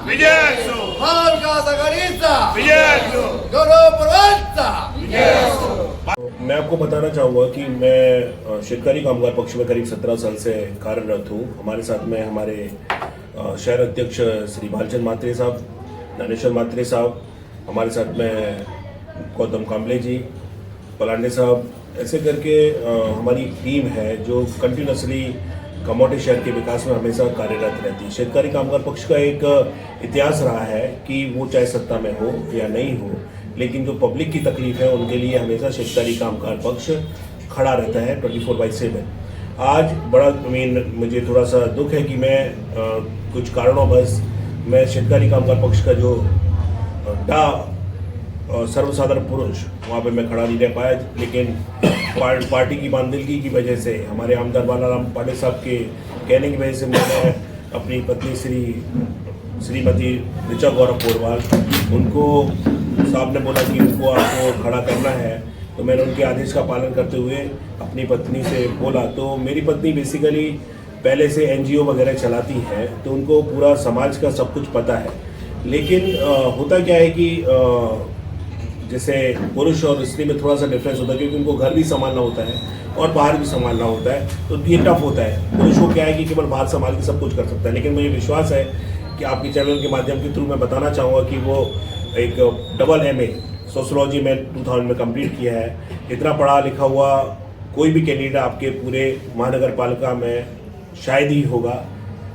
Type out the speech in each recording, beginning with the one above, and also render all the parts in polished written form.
विजय असो, महाविकास आघाडीचा विजय असो, गौरवपूर्वकचा विजय असो। मैं आपको बताना चाहूँगा कि मैं शेतकारी कामगार पक्ष में करीब 17 साल से कार्यरत हूँ। हमारे साथ में हमारे शहर अध्यक्ष श्री भालचंद मात्रे साहब, ज्ञानेश्वर मात्रे साहब, हमारे साथ में गौतम कांबले जी, पलांडे साहब, ऐसे करके हमारी टीम है जो कंटिन्यूसली कमोटे शहर के विकास में हमेशा कार्यरत रहती है। शेतकारी कामगार पक्ष का एक इतिहास रहा है कि वो चाहे सत्ता में हो या नहीं हो, लेकिन जो पब्लिक की तकलीफ है उनके लिए हमेशा शेतकारी कामगार पक्ष खड़ा रहता है 24/7। आज बड़ा मुझे थोड़ा सा दुख है कि मैं कुछ कारणों बस मैं शेतकारी कामगार पक्ष का जो सर्वसाधारण पुरुष वहाँ पे मैं खड़ा नहीं रह पाया, लेकिन पार्टी की बांधिलगी की वजह से हमारे आमदार बालाराम पांडे साहब के कहने की वजह से मैंने अपनी पत्नी श्रीमती ऋचा गौरव पोरवाल, उनको साहब ने बोला कि उनको आपको खड़ा करना है, तो मैंने उनके आदेश का पालन करते हुए अपनी पत्नी से बोला। तो मेरी पत्नी बेसिकली पहले से NGO वगैरह चलाती है, तो उनको पूरा समाज का सब कुछ पता है। लेकिन होता क्या है कि जैसे पुरुष और स्त्री में थोड़ा सा डिफरेंस होता है, क्योंकि उनको घर भी संभालना होता है और बाहर भी संभालना होता है, तो ये टफ होता है। पुरुष को क्या है कि केवल बाहर संभाल के सब कुछ कर सकता है, लेकिन मुझे विश्वास है कि आपके चैनल के माध्यम के थ्रू मैं बताना चाहूँगा कि वो एक डबल MA सोशोलॉजी में 2000 में कंप्लीट किया है। इतना पढ़ा लिखा हुआ कोई भी कैंडिडेट आपके पूरे महानगर पालिका में शायद ही होगा,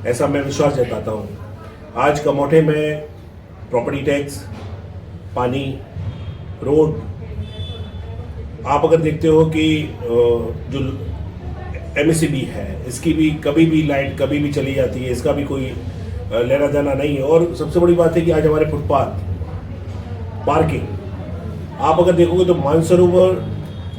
ऐसा मैं विश्वास जताता हूँ। आज कमोठे में प्रॉपर्टी टैक्स, पानी, रोड, आप अगर देखते हो कि जो MSCB है इसकी भी कभी भी लाइट कभी भी चली जाती है, इसका भी कोई लेना देना नहीं है। और सबसे बड़ी बात है कि आज हमारे फुटपाथ, पार्किंग, आप अगर देखोगे तो मानसरोवर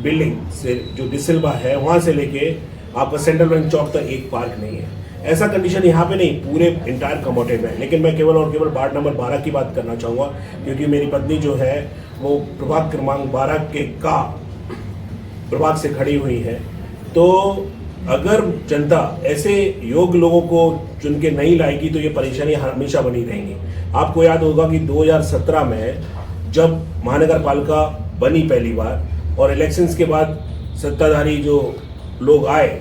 बिल्डिंग से जो डिसिल्वा है वहाँ से लेके आपका सेंट्रल बैंक चौक तक एक पार्क नहीं है। ऐसा कंडीशन यहाँ पे नहीं, पूरे इंटायर कमोटे में। लेकिन मैं केवल और केवल वार्ड नंबर 12 की बात करना चाहूँगा, क्योंकि मेरी पत्नी जो है वो प्रभाग क्रमांक 12 के का प्रभाग से खड़ी हुई है। तो अगर जनता ऐसे योग्य लोगों को चुन के नहीं लाएगी तो ये परेशानी हमेशा बनी रहेंगी। आपको याद होगा कि 2017 में जब महानगर पालिका बनी पहली बार और इलेक्शंस के बाद सत्ताधारी जो लोग आए,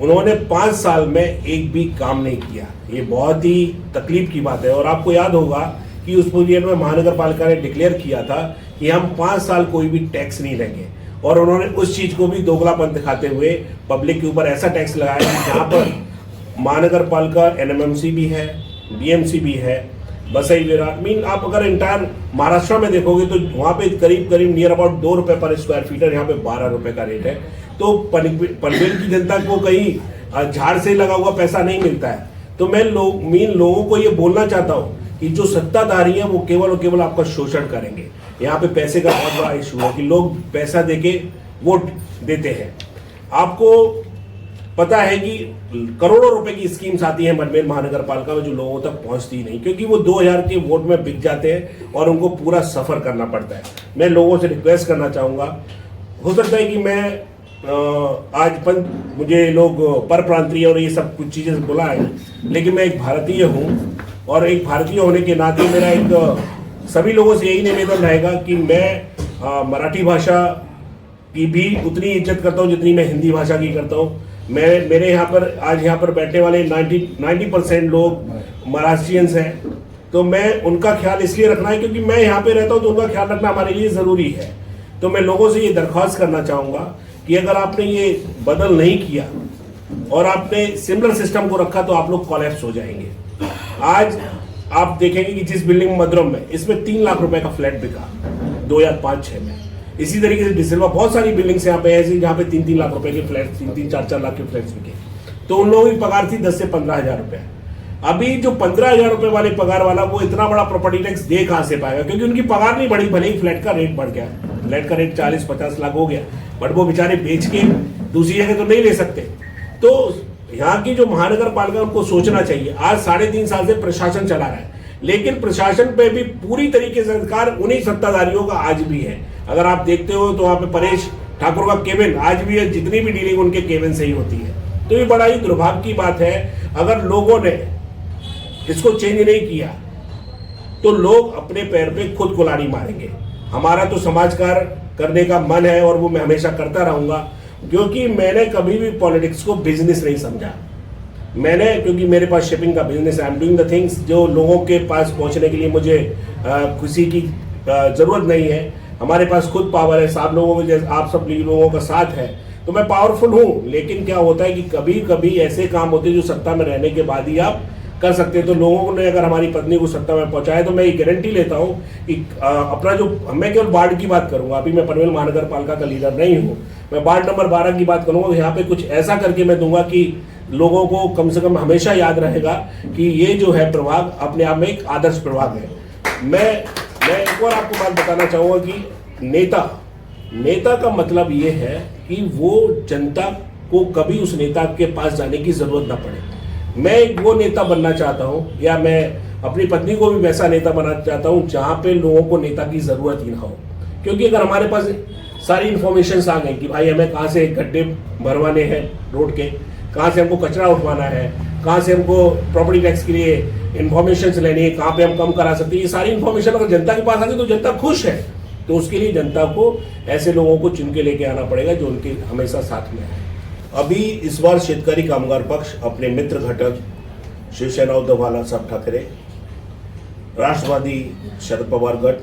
उन्होंने 5 साल में एक भी काम नहीं किया। ये बहुत ही तकलीफ की बात है। और आपको याद होगा कि उस पीरियड में महानगर पालिका ने डिक्लेयर किया था कि हम 5 साल कोई भी टैक्स नहीं लेंगे, और उन्होंने उस चीज को भी दोगलापन दिखाते हुए पब्लिक के ऊपर ऐसा टैक्स लगाया कि जहाँ पर महानगर पालिका NMMC भी है, BMC भी है, बसई विराट आप अगर इंटायर महाराष्ट्र में देखोगे तो वहाँ पे करीब नियर अबाउट 2 रुपए पर स्क्वायर फीट है, यहाँ पे 12 रुपए का रेट है। तो पनवेल की जनता को कहीं झाड़ से लगा हुआ पैसा नहीं मिलता है। तो मैं लोगों को ये बोलना चाहता हूँ कि जो सत्ताधारी है वो केवल और केवल आपका शोषण करेंगे। यहाँ पे पैसे का बहुत बड़ा इशू है कि लोग पैसा देके वोट देते हैं। आपको पता है कि करोड़ों रुपए की स्कीम्स आती हैं पनवेल महानगर पालिका में जो लोगों तक पहुंचती नहीं, क्योंकि वो 2000 के वोट में बिक जाते हैं और उनको पूरा सफर करना पड़ता है। मैं लोगों से रिक्वेस्ट करना चाहूंगा, हो सकता है कि मैं आज मुझे लोग परप्रांतीय और ये सब कुछ चीजें बुलाएं, लेकिन मैं एक भारतीय हूँ, और एक भारतीय होने के नाते मेरा एक सभी लोगों से यही निवेदन रहेगा कि मैं मराठी भाषा की भी उतनी इज्जत करता हूँ जितनी मैं हिंदी भाषा की करता हूँ। मेरे यहाँ पर आज यहाँ पर बैठने वाले 90% लोग महाराष्ट्रियंस हैं, तो मैं उनका ख्याल इसलिए रखना है क्योंकि मैं यहाँ पे रहता हूँ, तो उनका ख्याल रखना हमारे लिए ज़रूरी है। तो मैं लोगों से ये दरख्वास्त करना चाहूँगा कि अगर आपने ये बदल नहीं किया और आपने सिमिलर सिस्टम को रखा तो आप लोग कोलैप्स हो जाएंगे। आज आप देखेंगे कि जिस बिल्डिंग मधुरम में, इसमें 3 लाख रुपए का फ्लैट बिका 2005-6 में। इसी तरीके से डिसल्वा बहुत सारी बिल्डिंग्स यहाँ पे ऐसी जहाँ पे 3-3 लाख रुपए के फ्लैट, 3-3, 4-4 लाख के फ्लैट्स बिके। तो उन लोगों की पगार थी 10 से 15,000 रुपए। अभी जो 15,000 रुपए वाले पगार वाला वो इतना बड़ा प्रॉपर्टी टैक्स दे कहां से पाएगा, क्योंकि उनकी पगार नहीं बढ़ी, भले ही फ्लैट का रेट बढ़ गया, फ्लैट का रेट 40-50 लाख हो गया, बट वो बेचारे बेच के दूसरी जगह तो नहीं ले सकते। तो यहाँ की जो महानगर पालिका उनको सोचना चाहिए। आज 3.5 साल से प्रशासन चला रहा है, लेकिन प्रशासन पे भी पूरी तरीके से अधिकार उन्हीं सत्ताधारियों का आज भी है। अगर आप देखते हो तो वहां पे परेश ठाकुर का केबिन आज भी है, जितनी भी डीलिंग उनके केबिन से ही होती है। तो ये बड़ा ही दुर्भाग्य की बात है। अगर लोगों ने इसको चेंज नहीं किया तो लोग अपने पैर पे खुद कुल्हाड़ी मारेंगे। हमारा तो समाज कार्य करने का मन है और वो मैं हमेशा करता रहूंगा, क्योंकि मैंने कभी भी पॉलिटिक्स को बिजनेस नहीं समझा। क्योंकि मेरे पास शिपिंग का बिजनेस है, I am doing the things जो लोगों के पास पहुंचने के लिए मुझे किसी की जरूरत नहीं है। हमारे पास खुद पावर है, सब लोगों के आप सब लोगों का साथ है, तो मैं पावरफुल हूं। लेकिन क्या होता है कि कभी कभी ऐसे काम होते हैं जो सत्ता में रहने के बाद ही आप कर सकते हैं। तो लोगों ने अगर हमारी पत्नी को सत्ता में पहुंचाया तो मैं ये गारंटी लेता हूं कि अपना जो, मैं केवल वार्ड की बात करूंगा, अभी मैं पनवेल महानगर पालिका का लीडर नहीं हूं, मैं वार्ड नंबर 12 की बात करूंगा। यहाँ पे कुछ ऐसा करके मैं दूंगा कि लोगों को कम से कम हमेशा याद रहेगा कि ये जो है प्रभाग अपने आप में एक आदर्श प्रभाग है। मैं एक और आपको बात बताना चाहूंगा कि नेता का मतलब ये है कि वो जनता को कभी उस नेता के पास जाने की जरूरत ना पड़े। मैं वो नेता बनना चाहता हूं, या मैं अपनी पत्नी को भी वैसा नेता बनाना चाहता हूं जहां पे लोगों को नेता की जरूरत ही ना हो। क्योंकि अगर हमारे पास सारी इंफॉर्मेशन आ गई कि भाई हमें कहां से गड्ढे भरवाने हैं रोड के, कहां से हमको कचरा उठवाना है, कहां से हमको प्रॉपर्टी टैक्स के लिए इंफॉर्मेशन लेनी है, कहां पे हम कम करा सकते हैं, ये सारी इंफॉर्मेशन अगर जनता के पास आ गई तो जनता खुश है। तो उसके लिए जनता को ऐसे लोगों को चुन के लेके आना पड़ेगा जो उनके हमेशा साथ में है। अभी इस बार शेतकरी कामगार पक्ष अपने मित्र घटक शिवसेना उद्धव बाळासाहेब ठाकरे, राष्ट्रवादी शरद पवार गट,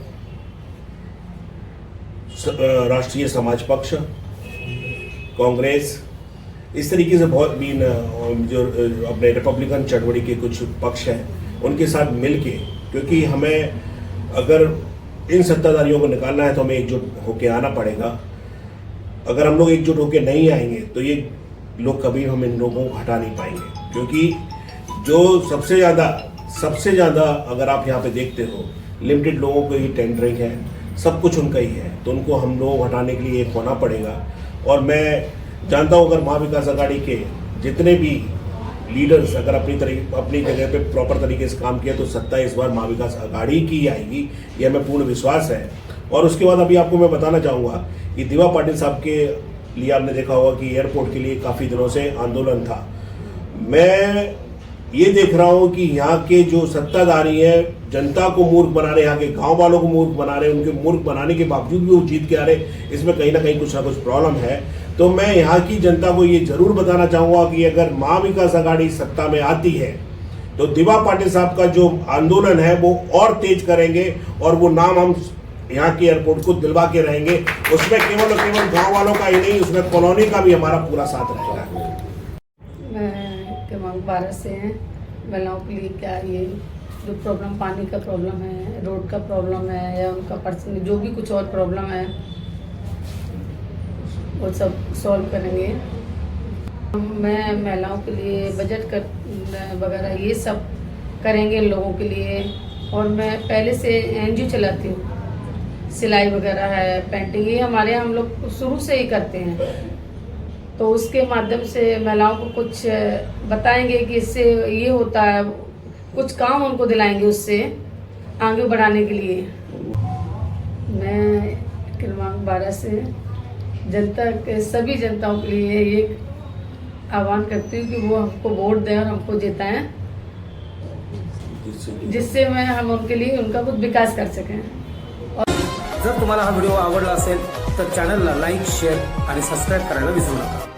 राष्ट्रीय समाज पक्ष, कांग्रेस, इस तरीके से बहुत भी जो अपने रिपब्लिकन चळवळी के कुछ पक्ष हैं उनके साथ मिलके, क्योंकि हमें अगर इन सत्ताधारियों को निकालना है तो हमें एकजुट होकर आना पड़ेगा। अगर हम लोग एकजुट होकर नहीं आएंगे तो ये लोग कभी हम इन लोगों को हटा नहीं पाएंगे। क्योंकि जो सबसे ज़्यादा अगर आप यहाँ पे देखते हो लिमिटेड लोगों को ही टेंडरिंग है, सब कुछ उनका ही है, तो उनको हम लोग हटाने के लिए एक होना पड़ेगा। और मैं जानता हूँ अगर महाविकास आघाड़ी के जितने भी लीडर्स अगर अपनी जगह पे प्रॉपर तरीके से काम किया तो सत्ता इस बार महाविकास आघाड़ी की आएगी, यह हमें पूर्ण विश्वास है। और उसके बाद अभी आपको मैं बताना चाहूँगा कि दिवा पाटिल साहब के लिए आपने देखा होगा कि एयरपोर्ट के लिए काफ़ी दिनों से आंदोलन था। मैं ये देख रहा हूँ कि यहाँ के जो सत्ताधारी हैं जनता को मूर्ख बना रहे, यहाँ के गाँव वालों को मूर्ख बना रहे, उनके मूर्ख बनाने के बावजूद भी वो जीत के आ रहे, इसमें कहीं ना कहीं कुछ ना कुछ प्रॉब्लम है। तो मैं यहाँ की जनता को ये जरूर बताना चाहूँगा कि अगर महाविकास आघाड़ी सत्ता में आती है तो दिवा पाटिल साहब का जो आंदोलन है वो और तेज करेंगे और वो नाम हम यहाँ के एयरपोर्ट को दिलवा के रहेंगे। उसमें केवल गाँव वालों का ही नहीं, उसमें कॉलोनी का भी हमारा पूरा साथ रहेगा। मैं 12 से हैं, महिलाओं के लिए क्या ये जो प्रॉब्लम, पानी का प्रॉब्लम है, रोड का प्रॉब्लम है, या उनका पर्सनल जो भी कुछ और प्रॉब्लम है वो सब सॉल्व करेंगे। मैं महिलाओं के लिए बजट कर वगैरह ये सब करेंगे लोगों के लिए। और मैं पहले से NGO चलाती हूँ, सिलाई वगैरह है, पेंटिंग, ये हमारे यहाँ हम लोग शुरू से ही करते हैं। तो उसके माध्यम से महिलाओं को कुछ बताएंगे कि इससे ये होता है, कुछ काम उनको दिलाएंगे उससे आगे बढ़ाने के लिए। मैं क्रमांक 12 से जनता के सभी जनताओं के लिए ये आह्वान करती हूँ कि वो हमको वोट दें और हमको जिताएं, जिससे हम उनके लिए उनका कुछ विकास कर सकें। जर तुम्हाला हा व्हिडिओ आवडला असेल तर चॅनलला लाईक, शेअर आणि सबस्क्राईब करायला विसरू नका।